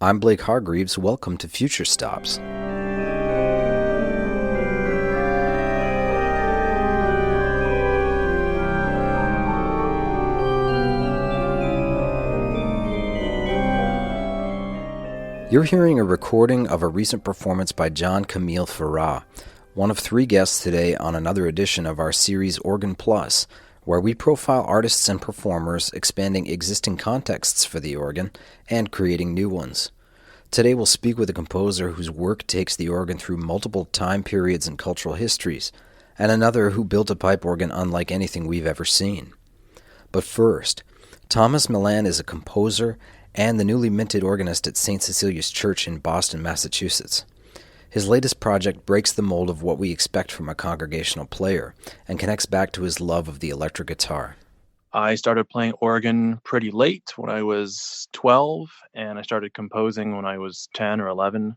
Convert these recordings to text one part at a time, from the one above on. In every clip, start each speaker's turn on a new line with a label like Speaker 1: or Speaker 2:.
Speaker 1: I'm Blake Hargreaves. Welcome to FutureStops. You're hearing a recording of a recent performance by John Kameel Farah, one of three guests today on another edition of our series Organ Plus, where we profile artists and performers expanding existing contexts for the organ and creating new ones. Today we'll speak with a composer whose work takes the organ through multiple time periods and cultural histories, and another who built a pipe organ unlike anything we've ever seen. But first, Thomas Mellan is a composer and the newly minted organist at St. Cecilia's Church in Boston, Massachusetts. His latest project breaks the mold of what we expect from a congregational player and connects back to his love of the electric guitar.
Speaker 2: I started playing organ pretty late when I was 12, and I started composing when I was 10 or 11.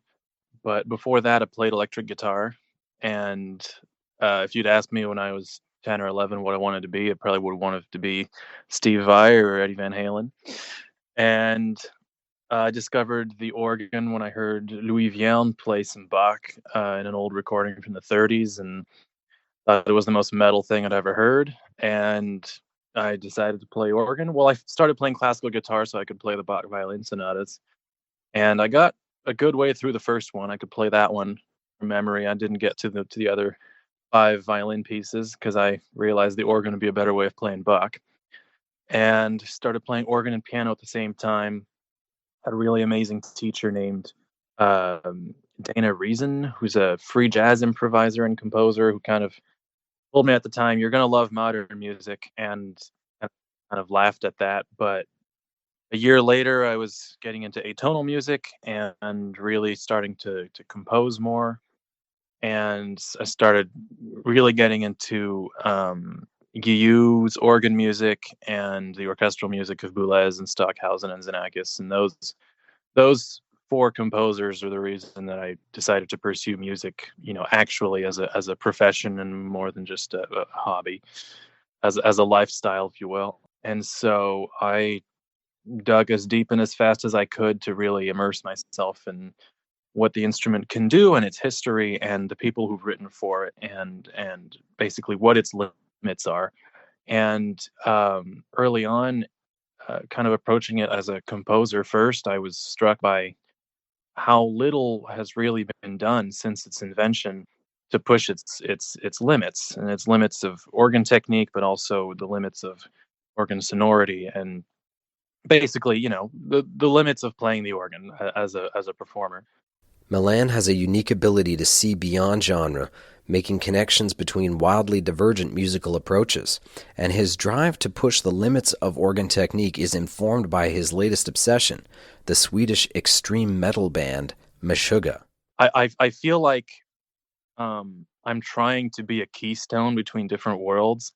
Speaker 2: But before that, I played electric guitar. And if you'd asked me when I was 10 or 11 what I wanted to be, I probably would have wanted to be Steve Vai or Eddie Van Halen. And I discovered the organ when I heard Louis Vierne play some Bach in an old recording from the 30s, and thought it was the most metal thing I'd ever heard. And I decided to play organ. Well, I started playing classical guitar so I could play the Bach violin sonatas. And I got a good way through the first one. I could play that one from memory. I didn't get to the other 5 violin pieces because I realized the organ would be a better way of playing Bach. And started playing organ and piano at the same time. Had a really amazing teacher named Dana Reason, who's a free jazz improviser and composer, who kind of told me at the time, "You're going to love modern music," and I kind of laughed at that. But a year later, I was getting into atonal music and really starting to compose more. And I started really getting into Guillau's organ music and the orchestral music of Boulez and Stockhausen and Xenakis. And those 4 composers are the reason that I decided to pursue music, actually as a profession and more than just a hobby, as a lifestyle, if you will. And so I dug as deep and as fast as I could to really immerse myself in what the instrument can do and its history and the people who've written for it and basically what its limits are. And early on, kind of approaching it as a composer first, I was struck by how little has really been done since its invention to push its limits, and its limits of organ technique, but also the limits of organ sonority and basically, the limits of playing the organ as a performer.
Speaker 1: Mellan has a unique ability to see beyond genre, making connections between wildly divergent musical approaches, and his drive to push the limits of organ technique is informed by his latest obsession, the Swedish extreme metal band Meshuggah.
Speaker 2: I feel like I'm trying to be a keystone between different worlds,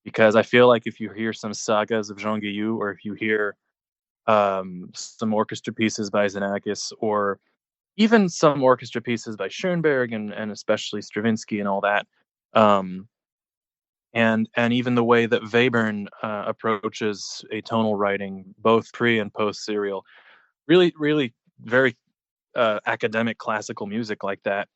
Speaker 2: because I feel like if you hear some sagas of Jean Guillou, or if you hear some orchestra pieces by Xenakis, or even some orchestra pieces by Schoenberg and especially Stravinsky and all that, and even the way that Webern approaches atonal writing, both pre and post serial, really very academic classical music like that,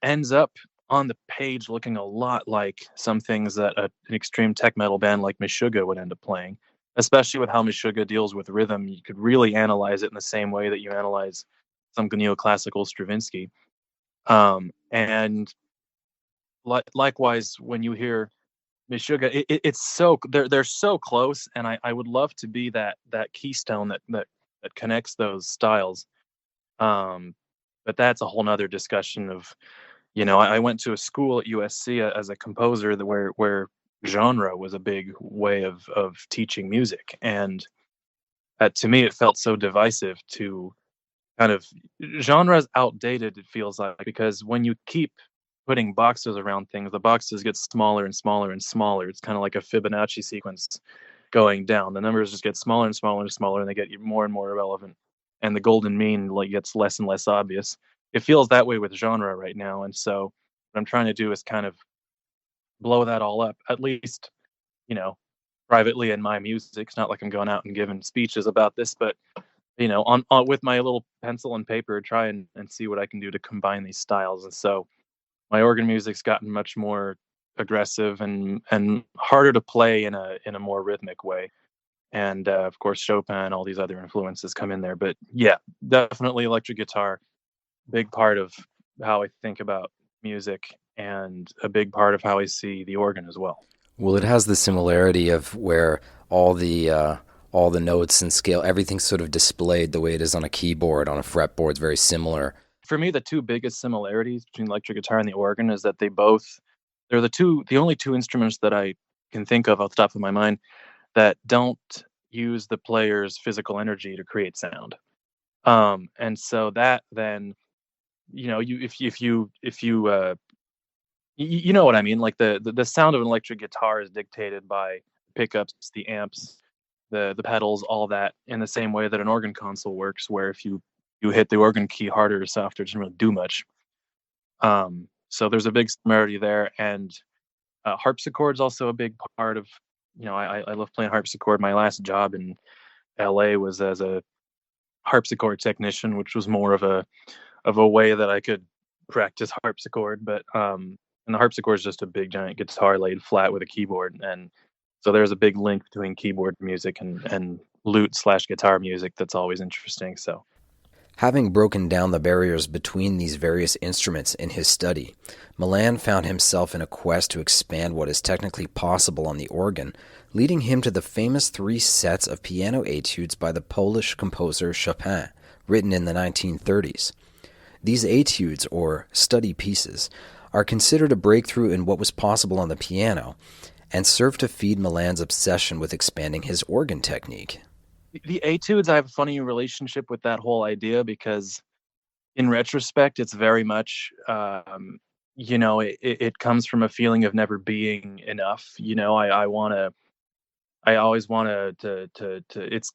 Speaker 2: ends up on the page looking a lot like some things that an extreme tech metal band like Meshuggah would end up playing. Especially with how Meshuggah deals with rhythm, you could really analyze it in the same way that you analyze some neoclassical Stravinsky. And likewise, when you hear Meshuggah, it's so they're so close, and I would love to be that keystone that connects those styles. But that's a whole nother discussion of, I went to a school at USC as a composer where genre was a big way of teaching music, and to me it felt so divisive to kind of genre's outdated, it feels like, because when you keep putting boxes around things, the boxes get smaller and smaller and smaller. It's kind of like a Fibonacci sequence going down. The numbers just get smaller and smaller and smaller, and they get more and more irrelevant, and the golden mean gets less and less obvious. It feels that way with genre right now, and so what I'm trying to do is kind of blow that all up, at least, privately in my music. It's not like I'm going out and giving speeches about this, but on with my little pencil and paper, try and see what I can do to combine these styles. And so my organ music's gotten much more aggressive and harder to play in a more rhythmic way. And of course, Chopin and all these other influences come in there. But yeah, definitely electric guitar, big part of how I think about music and a big part of how I see the organ as well.
Speaker 1: Well, it has the similarity of where all the notes and scale, everything's sort of displayed the way it is on a keyboard, on a fretboard. It's very similar.
Speaker 2: For me, the two biggest similarities between the electric guitar and the organ is that they're the only two instruments that I can think of off the top of my mind that don't use the player's physical energy to create sound. And so that then, you if you you know what I mean, like the sound of an electric guitar is dictated by pickups, the amps, the pedals, all that, in the same way that an organ console works, where if you hit the organ key harder or softer, it doesn't really do much. So there's a big similarity there, and harpsichord's also a big part of. I love playing harpsichord. My last job in LA was as a harpsichord technician, which was more of a way that I could practice harpsichord. But and the harpsichord is just a big giant guitar laid flat with a keyboard, and so there's a big link between keyboard music and lute/guitar music that's always interesting. So
Speaker 1: Having broken down the barriers between these various instruments in his study, Milan found himself in a quest to expand what is technically possible on the organ, leading him to the famous 3 sets of piano etudes by the Polish composer Chopin, written in the 1930s. These etudes, or study pieces, are considered a breakthrough in what was possible on the piano, and serve to feed Milan's obsession with expanding his organ technique.
Speaker 2: the Etudes, I have a funny relationship with that whole idea because, in retrospect, it's very much, it comes from a feeling of never being enough. I always want to. It's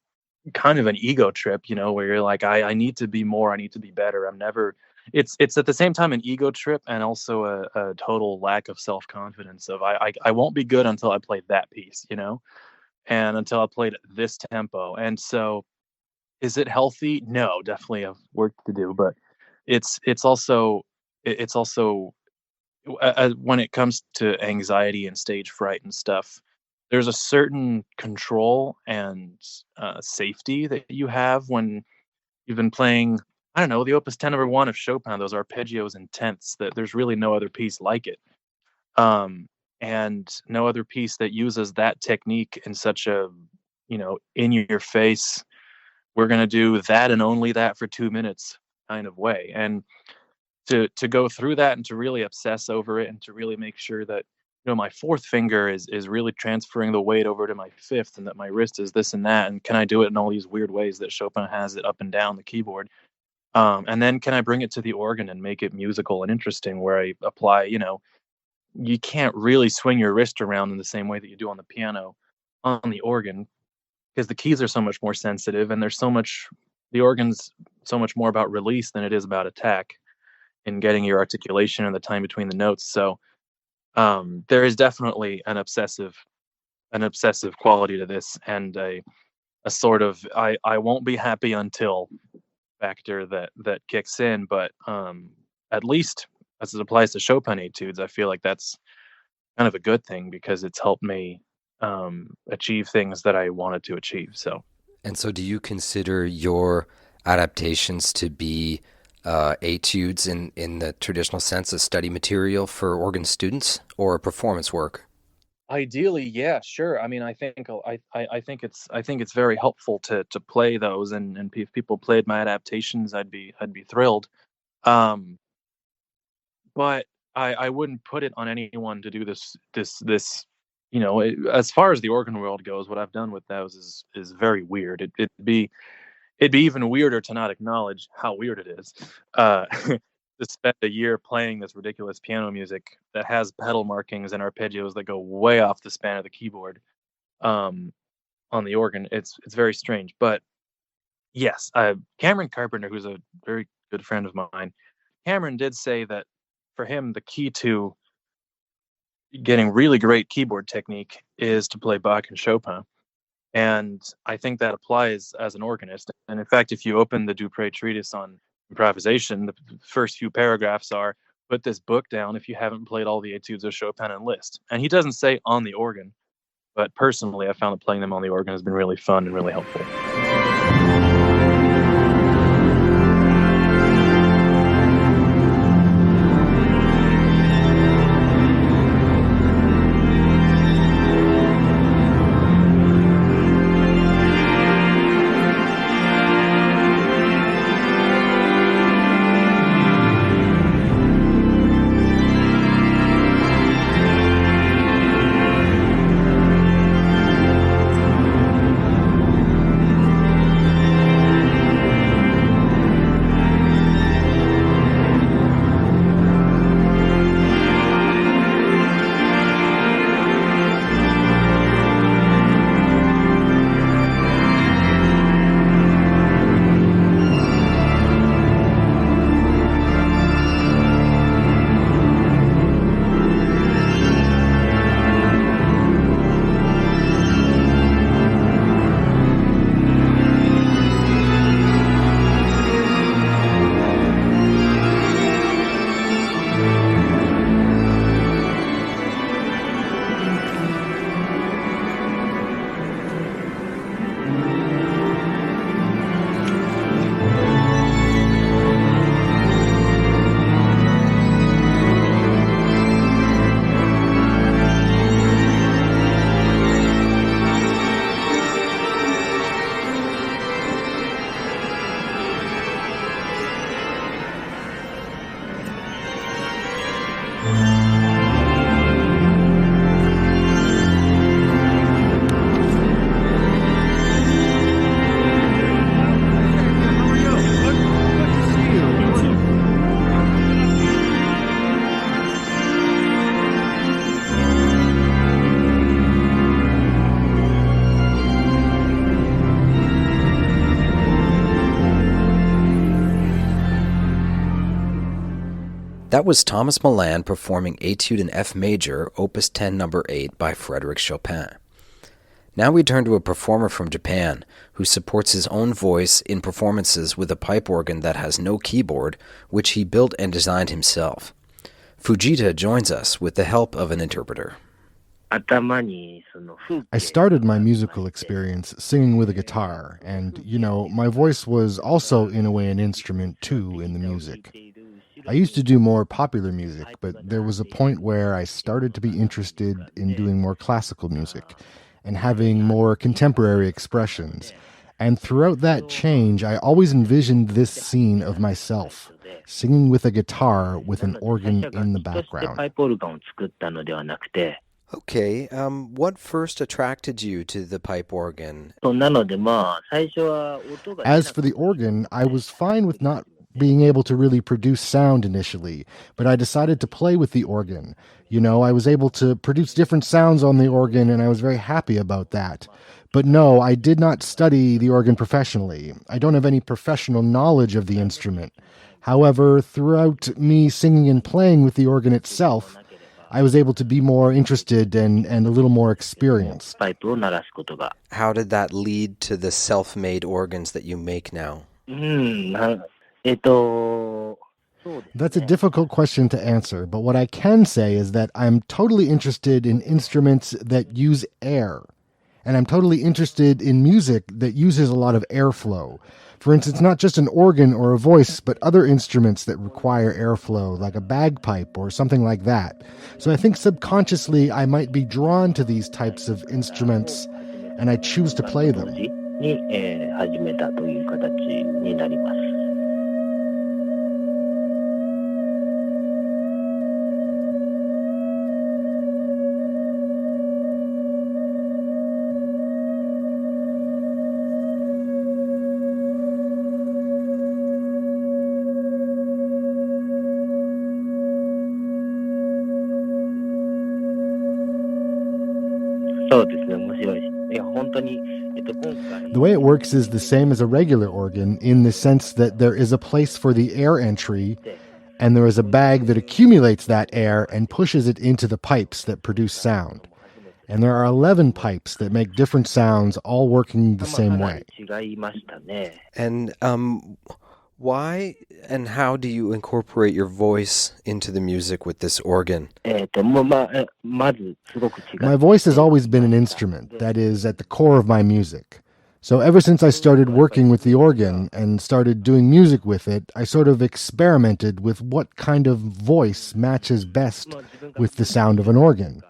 Speaker 2: kind of an ego trip, where you're like, I need to be more, I need to be better. I'm never. It's at the same time an ego trip and also a total lack of self confidence. Of I won't be good until I play that piece, and until I played at this tempo. And so, is it healthy? No, definitely have work to do, but it's also it's also when it comes to anxiety and stage fright and stuff, there's a certain control and safety that you have when you've been playing. I don't know, the Opus 10 number 1 of Chopin, those arpeggios and tenths, that there's really no other piece like it. And no other piece that uses that technique in such a, in your face, we're going to do that and only that for 2 minutes kind of way. And to go through that and to really obsess over it and to really make sure that, my fourth finger is really transferring the weight over to my fifth, and that my wrist is this and that. And can I do it in all these weird ways that Chopin has it up and down the keyboard? And then can I bring it to the organ and make it musical and interesting, where I apply, you can't really swing your wrist around in the same way that you do on the piano on the organ, because the keys are so much more sensitive, and the organ's so much more about release than it is about attack and getting your articulation and the time between the notes. So there is definitely an obsessive quality to this, and a sort of I won't be happy until factor that kicks in. But at least as it applies to Chopin etudes, I feel like that's kind of a good thing because it's helped me achieve things that I wanted to achieve. So,
Speaker 1: And so, do you consider your adaptations to be etudes in the traditional sense, a study material for organ students or a performance work?
Speaker 2: ideally, yeah, sure. I mean, I think it's very helpful to play those, and if people played my adaptations, I'd be thrilled. Um, but I wouldn't put it on anyone to do this. As far as the organ world goes, what I've done with those is very weird. It'd be even weirder to not acknowledge how weird it is. To spend a year playing this ridiculous piano music that has pedal markings and arpeggios that go way off the span of the keyboard, um, on the organ. It's very strange. But yes, Cameron Carpenter, who's a very good friend of mine, Cameron did say that for him the key to getting really great keyboard technique is to play Bach and Chopin. And I think that applies as an organist. And in fact, if you open the Dupré treatise on improvisation, the first few paragraphs are, put this book down if you haven't played all the Etudes of Chopin and Liszt. And he doesn't say on the organ, but personally, I found that playing them on the organ has been really fun and really helpful.
Speaker 1: That was Thomas Mellan performing Etude in F major, Opus 10 No. 8 by Frédéric Chopin. Now we turn to a performer from Japan who supports his own voice in performances with a pipe organ that has no keyboard, which he built and designed himself. Fujita joins us with the help of an interpreter.
Speaker 3: I started my musical experience singing with a guitar, and, my voice was also, in a way, an instrument, too, in the music. I used to do more popular music, but there was a point where I started to be interested in doing more classical music and having more contemporary expressions. And throughout that change, I always envisioned this scene of myself, singing with a guitar with an organ in the background.
Speaker 1: Okay, what first attracted you to the pipe organ?
Speaker 3: As for the organ, I was fine with not being able to really produce sound initially, but I decided to play with the organ. I was able to produce different sounds on the organ, and I was very happy about that. But no, I did not study the organ professionally. I don't have any professional knowledge of the instrument. However, throughout me singing and playing with the organ itself, I was able to be more interested and a little more experienced.
Speaker 1: How did that lead to the self-made organs that you make now?
Speaker 3: That's a difficult question to answer, but what I can say is that I'm totally interested in instruments that use air. And I'm totally interested in music that uses a lot of airflow. For instance, not just an organ or a voice, but other instruments that require airflow, like a bagpipe or something like that. So I think subconsciously I might be drawn to these types of instruments, and I choose to play them. The way it works is the same as a regular organ in the sense that there is a place for the air entry, and there is a bag that accumulates that air and pushes it into the pipes that produce sound. And there are 11 pipes that make different sounds, all working the same way.
Speaker 1: And why and how do you incorporate your voice into the music with this organ?
Speaker 3: My voice has always been an instrument, that is, at the core of my music. So ever since I started working with the organ and started doing music with it, I sort of experimented with what kind of voice matches best with the sound of an organ.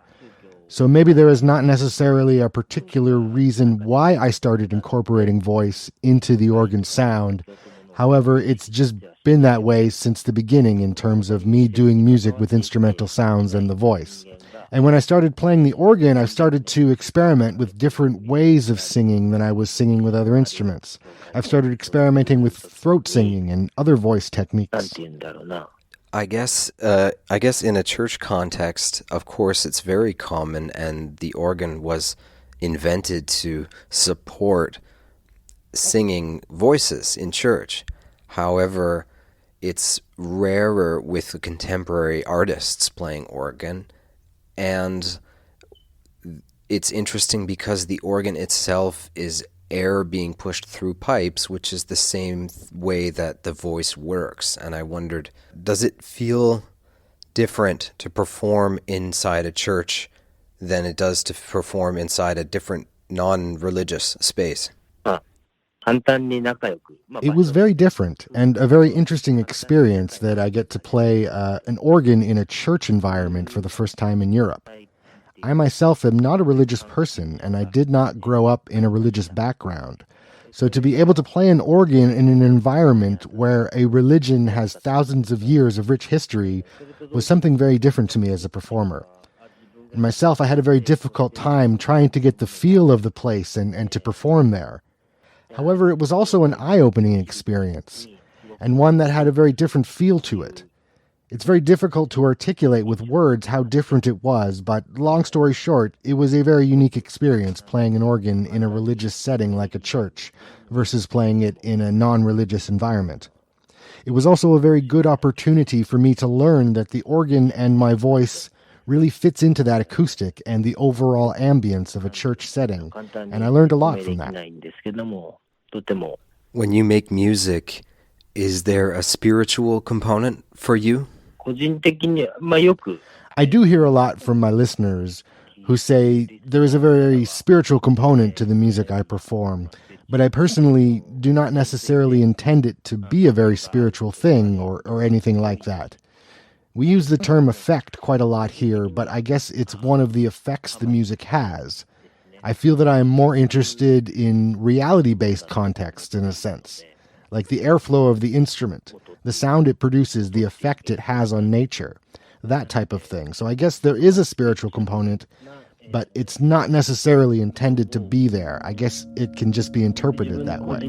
Speaker 3: So maybe there is not necessarily a particular reason why I started incorporating voice into the organ sound. However, it's just been that way since the beginning in terms of me doing music with instrumental sounds and the voice. And when I started playing the organ, I started to experiment with different ways of singing than I was singing with other instruments. I've started experimenting with throat singing and other voice techniques.
Speaker 1: I guess in a church context, of course, it's very common, and the organ was invented to support singing voices in church. However, it's rarer with contemporary artists playing organ, and it's interesting because the organ itself is air being pushed through pipes, which is the same way that the voice works. And I wondered, does it feel different to perform inside a church than it does to perform inside a different non-religious space?
Speaker 3: It was very different and a very interesting experience that I get to play an organ in a church environment for the first time in Europe. I myself am not a religious person, and I did not grow up in a religious background. So to be able to play an organ in an environment where a religion has thousands of years of rich history was something very different to me as a performer. And myself, I had a very difficult time trying to get the feel of the place and to perform there. However, it was also an eye-opening experience, and one that had a very different feel to it. It's very difficult to articulate with words how different it was, but long story short, it was a very unique experience playing an organ in a religious setting like a church versus playing it in a non-religious environment. It was also a very good opportunity for me to learn that the organ and my voice really fits into that acoustic and the overall ambience of a church setting, and I learned a lot from that.
Speaker 1: When you make music, is there a spiritual component for you?
Speaker 3: I do hear a lot from my listeners who say there is a very spiritual component to the music I perform, but I personally do not necessarily intend it to be a very spiritual thing or anything like that. We use the term effect quite a lot here, but I guess it's one of the effects the music has. I feel that I am more interested in reality-based context in a sense, like the airflow of the instrument, the sound it produces, the effect it has on nature, that type of thing. So I guess there is a spiritual component, but it's not necessarily intended to be there. I guess it can just be interpreted that way.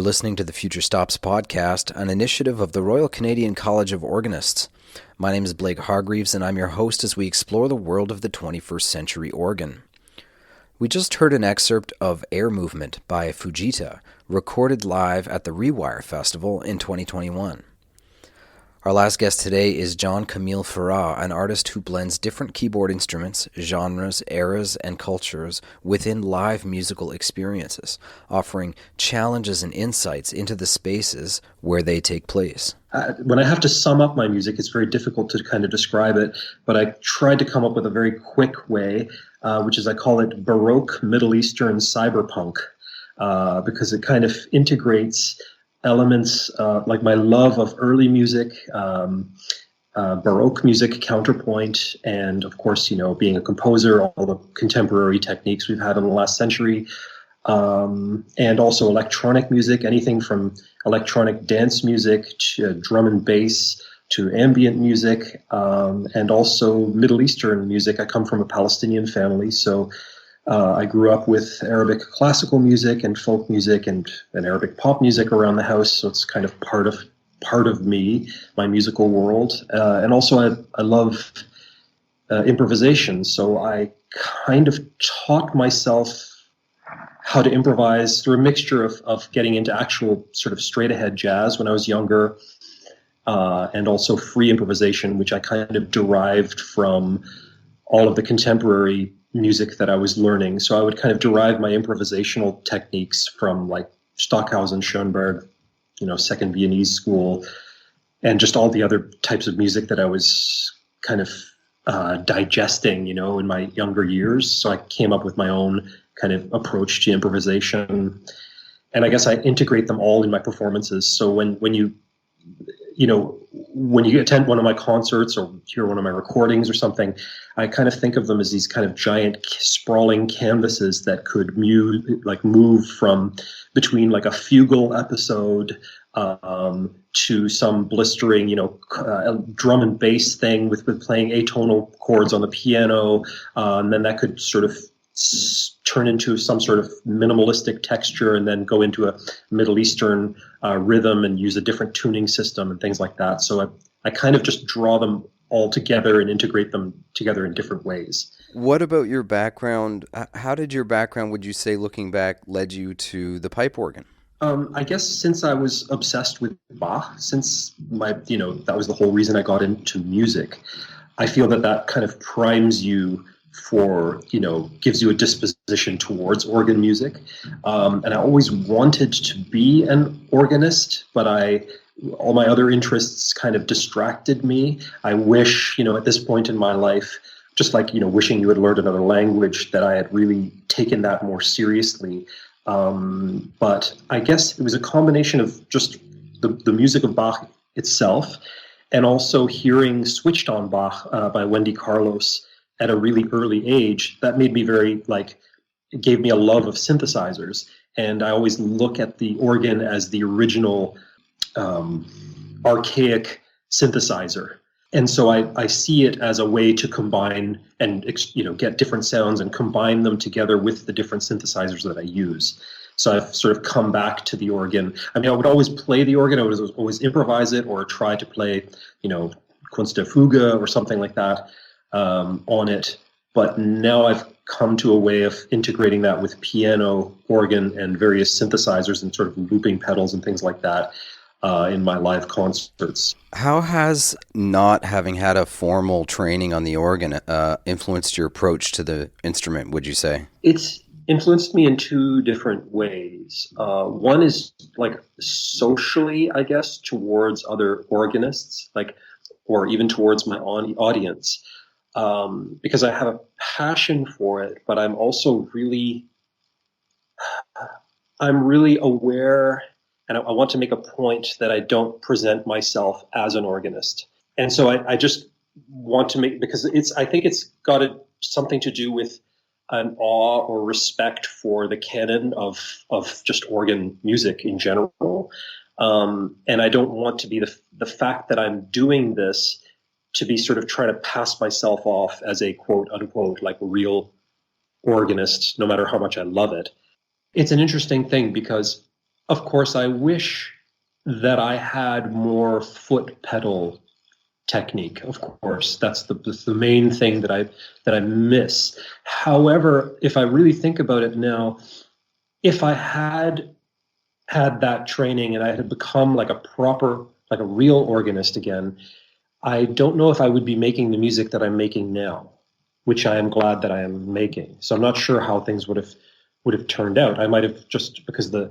Speaker 1: You're listening to the FutureStops podcast, an initiative of the Royal Canadian College of Organists. My name is Blake Hargreaves, and I'm your host as we explore the world of the 21st century organ. We just heard an excerpt of Air Movement by FUJI, recorded live at the Rewire Festival in 2021. Our last guest today is John Kameel Farah, an artist who blends different keyboard instruments, genres, eras, and cultures within live musical experiences, offering challenges and insights into the spaces where they take place.
Speaker 4: When I have to sum up my music, it's very difficult to kind of describe it, but I tried to come up with a very quick way, which is I call it Baroque Middle Eastern Cyberpunk, because it kind of integrates elements like my love of early music, Baroque music, counterpoint, and of course, being a composer, all the contemporary techniques we've had in the last century, and also electronic music, anything from electronic dance music to drum and bass to ambient music, and also Middle Eastern music. I come from a Palestinian family, so I grew up with Arabic classical music and folk music and Arabic pop music around the house, so it's kind of part of me, my musical world. And also I love improvisation, so I kind of taught myself how to improvise through a mixture of getting into actual sort of straight-ahead jazz when I was younger, and also free improvisation, which I kind of derived from all of the contemporary music that I was learning. So I would kind of derive my improvisational techniques from like Stockhausen, Schoenberg, Second Viennese School, and just all the other types of music that I was kind of digesting, in my younger years. So I came up with my own kind of approach to improvisation. And I guess I integrate them all in my performances. So when you attend one of my concerts or hear one of my recordings or something, I kind of think of them as these kind of giant sprawling canvases that could move from between like a fugal episode to some blistering, drum and bass thing with playing atonal chords on the piano, and then that could sort of turn into some sort of minimalistic texture and then go into a Middle Eastern rhythm and use a different tuning system and things like that. So I kind of just draw them all together and integrate them together in different ways.
Speaker 1: What about your background? How did your background, would you say, looking back, led you to the pipe organ?
Speaker 4: I guess since I was obsessed with Bach, since that was the whole reason I got into music, I feel that kind of primes you for, gives you a disposition towards organ music. And I always wanted to be an organist, but all my other interests kind of distracted me. I wish, at this point in my life, just like, wishing you had learned another language, that I had really taken that more seriously. But I guess it was a combination of just the music of Bach itself, and also hearing Switched on Bach by Wendy Carlos at a really early age. That made me it gave me a love of synthesizers. And I always look at the organ as the original archaic synthesizer. And so I see it as a way to combine and, get different sounds and combine them together with the different synthesizers that I use. So I've sort of come back to the organ. I would always play the organ. I would always improvise it or try to play, Kunst der Fuge or something like that on it. But now I've come to a way of integrating that with piano, organ, and various synthesizers and sort of looping pedals and things like that in my live concerts.
Speaker 1: How has not having had a formal training on the organ influenced your approach to the instrument, would you say?
Speaker 4: It's influenced me in two different ways. One is socially, I guess, towards other organists, or even towards my audience. Because I have a passion for it, but I'm also really aware, and I want to make a point that I don't present myself as an organist. And so I just want to because I think it's got something to do with an awe or respect for the canon of just organ music in general. And I don't want to be the fact that I'm doing this to be sort of trying to pass myself off as a quote unquote real organist, no matter how much I love it. It's an interesting thing because of course, I wish that I had more foot pedal technique. Of course, that's the main thing that I miss. However, if I really think about it now, if I had that training and I had become like a real organist again, I don't know if I would be making the music that I'm making now, which I am glad that I am making. So I'm not sure how things would have turned out. I might have, just because the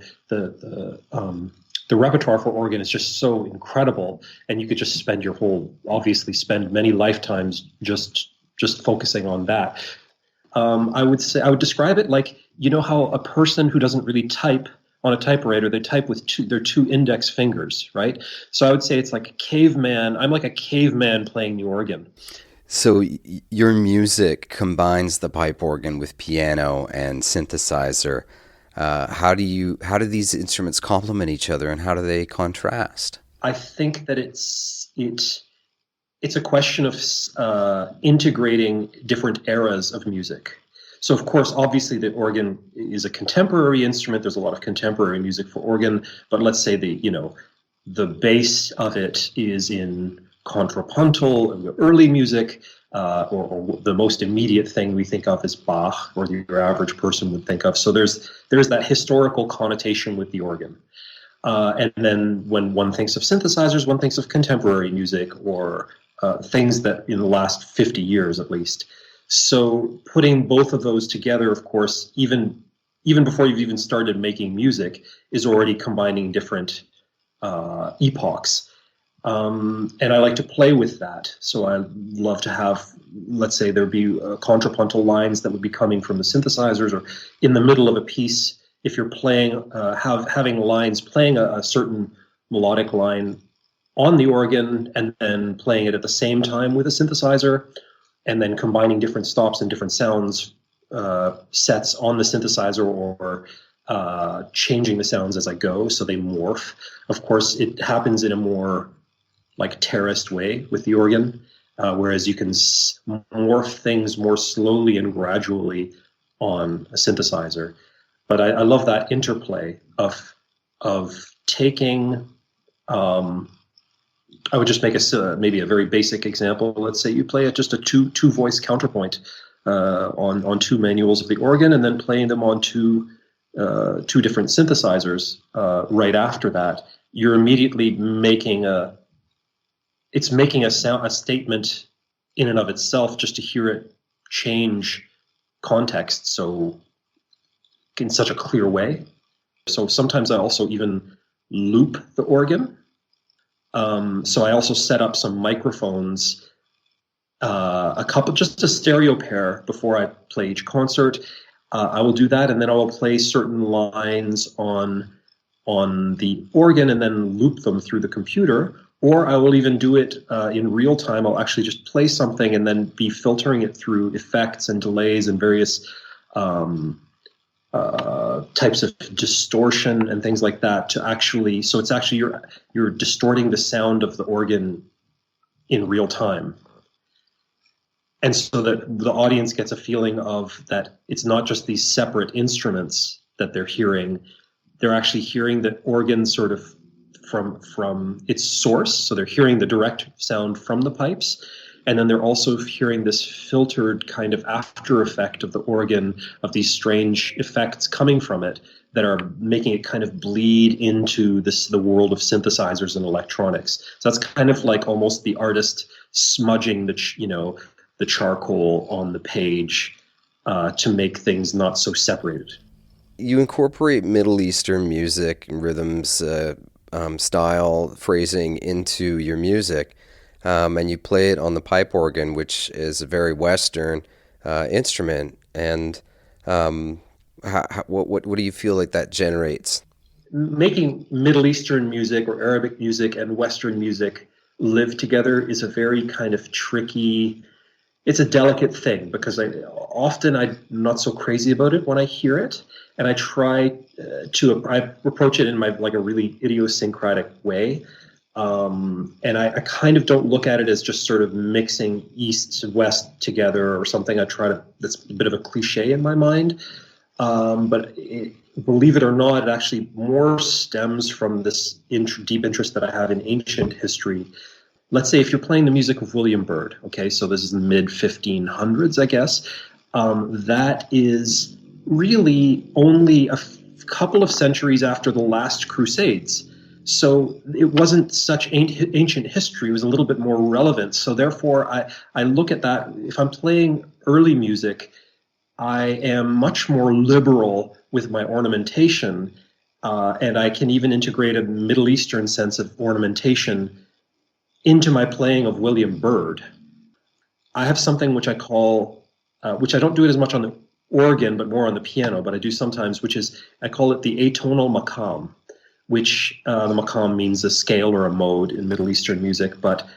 Speaker 4: repertoire for organ is just so incredible, and you could just spend many lifetimes just focusing on that. I would describe it like, you know how a person who doesn't really type on a typewriter, they type with their two index fingers, right? So I would say it's like a caveman. I'm like a caveman playing the organ.
Speaker 1: So your music combines the pipe organ with piano and synthesizer. How do these instruments complement each other, and how do they contrast?
Speaker 4: I think that it's a question of integrating different eras of music. So, of course, obviously the organ is a contemporary instrument. There's a lot of contemporary music for organ, but let's say the base of it is in contrapuntal, early music, or the most immediate thing we think of is Bach, or your average person would think of. So there's that historical connotation with the organ. And then when one thinks of synthesizers, one thinks of contemporary music, or things that in the last 50 years at least. So putting both of those together, of course, even before you've even started making music, is already combining different epochs. And I like to play with that. So I love to have, let's say there'd be contrapuntal lines that would be coming from the synthesizers, or in the middle of a piece, if you're playing, having lines, playing a certain melodic line on the organ and then playing it at the same time with a synthesizer, and then combining different stops and different sounds sets on the synthesizer, or changing the sounds as I go so they morph. Of course, it happens in a more like terraced way with the organ, whereas you can morph things more slowly and gradually on a synthesizer. But I love that interplay of taking. I would just make maybe a very basic example. Let's say you play just a two voice counterpoint on two manuals of the organ, and then playing them on two different synthesizers right after that. You're immediately making a statement in and of itself, just to hear it change context so in such a clear way. So sometimes I also even loop the organ. So I also set up some microphones, just a stereo pair before I play each concert. I will do that, and then I will play certain lines on the organ and then loop them through the computer. Or I will even do it in real time. I'll actually just play something and then be filtering it through effects and delays and various types of distortion and things like that so it's actually you're distorting the sound of the organ in real time. And so that the audience gets a feeling of that it's not just these separate instruments that they're hearing. They're actually hearing the organ sort of from its source. So they're hearing the direct sound from the pipes. And then they're also hearing this filtered kind of after effect of the organ, of these strange effects coming from it that are making it kind of bleed into the world of synthesizers and electronics. So that's kind of like almost the artist smudging the charcoal on the page to make things not so separated.
Speaker 1: You incorporate Middle Eastern music and rhythms, style, phrasing into your music. And you play it on the pipe organ, which is a very Western instrument. And what do you feel like that generates?
Speaker 4: Making Middle Eastern music or Arabic music and Western music live together is a very kind of tricky. It's a delicate thing, because I'm not so crazy about it when I hear it, and I try I approach it in like a really idiosyncratic way. And I kind of don't look at it as just sort of mixing East and West together or something. That's a bit of a cliche in my mind. But believe it or not, it actually more stems from this deep interest that I have in ancient history. Let's say if you're playing the music of William Byrd, okay, so this is the mid 1500s, I guess, that is really only a couple of centuries after the last Crusades. So it wasn't such ancient history, it was a little bit more relevant. So therefore, I look at that, if I'm playing early music, I am much more liberal with my ornamentation, and I can even integrate a Middle Eastern sense of ornamentation into my playing of William Byrd. I have something which I call, which I don't do it as much on the organ, but more on the piano, but I do sometimes, which is, I call it the atonal maqam, which the maqam means a scale or a mode in Middle Eastern music, but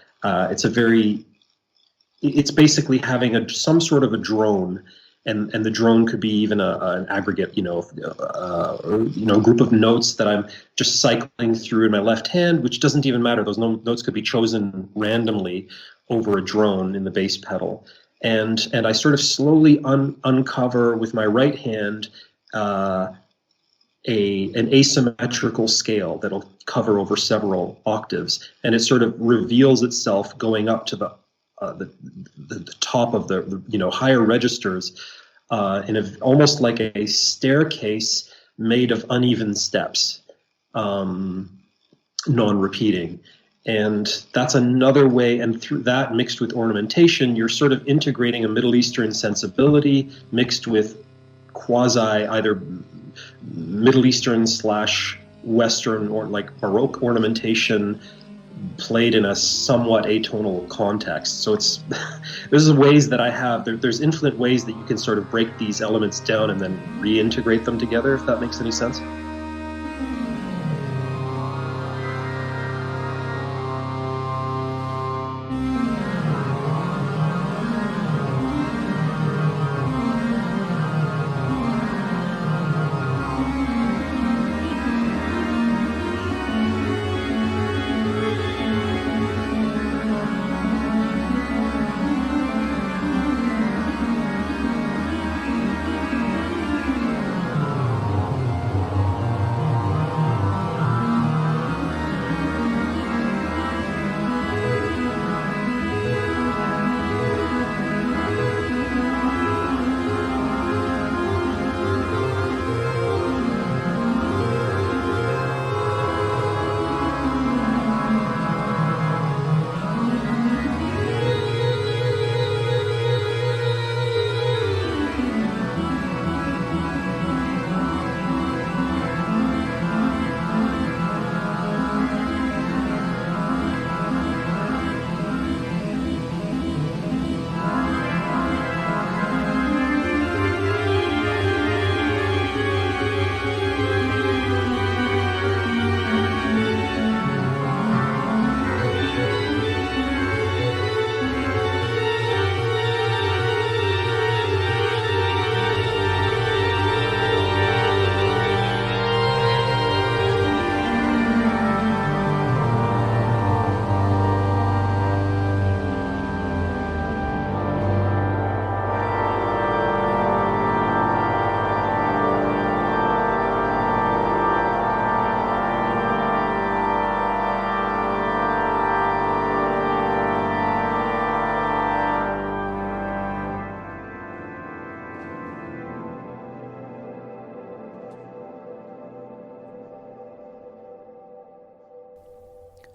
Speaker 4: it's basically having some sort of a drone, and the drone could be even an aggregate, a group of notes that I'm just cycling through in my left hand, which doesn't even matter. Those notes could be chosen randomly over a drone in the bass pedal. And I sort of slowly uncover with my right hand an asymmetrical scale that'll cover over several octaves, and it sort of reveals itself going up to the top of the higher registers, almost like a staircase made of uneven steps, non-repeating. And that's another way, and through that, mixed with ornamentation, you're sort of integrating a Middle Eastern sensibility mixed with quasi either Middle Eastern / Western or like Baroque ornamentation played in a somewhat atonal context. So there's ways that I have, there's infinite ways that you can sort of break these elements down and then reintegrate them together, if that makes any sense.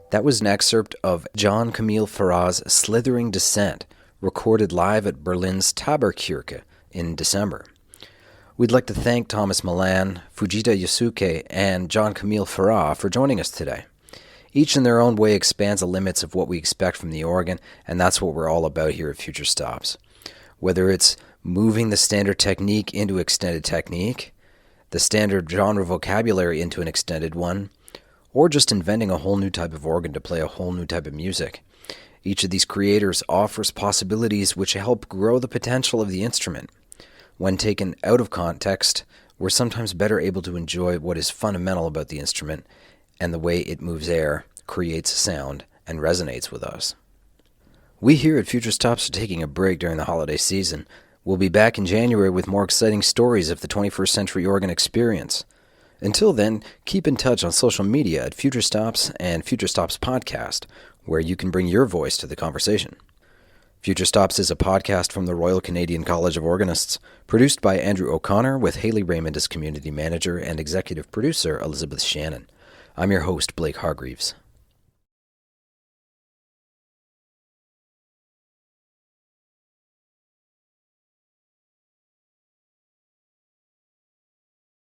Speaker 1: That was an excerpt of John Kameel Farah's Slithering Descent, recorded live at Berlin's Taberkirche in December. We'd like to thank Thomas Mellan, Fujita Yasuke, and John Kameel Farah for joining us today. Each in their own way expands the limits of what we expect from the organ, and that's what we're all about here at FutureStops. Whether it's moving the standard technique into extended technique, the standard genre vocabulary into an extended one, or just inventing a whole new type of organ to play a whole new type of music. Each of these creators offers possibilities which help grow the potential of the instrument. When taken out of context, we're sometimes better able to enjoy what is fundamental about the instrument and the way it moves air, creates sound, and resonates with us. We here at FutureStops are taking a break during the holiday season. We'll be back in January with more exciting stories of the 21st century organ experience. Until then, keep in touch on social media at FutureStops and FutureStops Podcast, where you can bring your voice to the conversation. FutureStops is a podcast from the Royal Canadian College of Organists, produced by Andrew O'Connor with Haley Raymond as community manager and executive producer Elizabeth Shannon. I'm your host, Blake Hargreaves.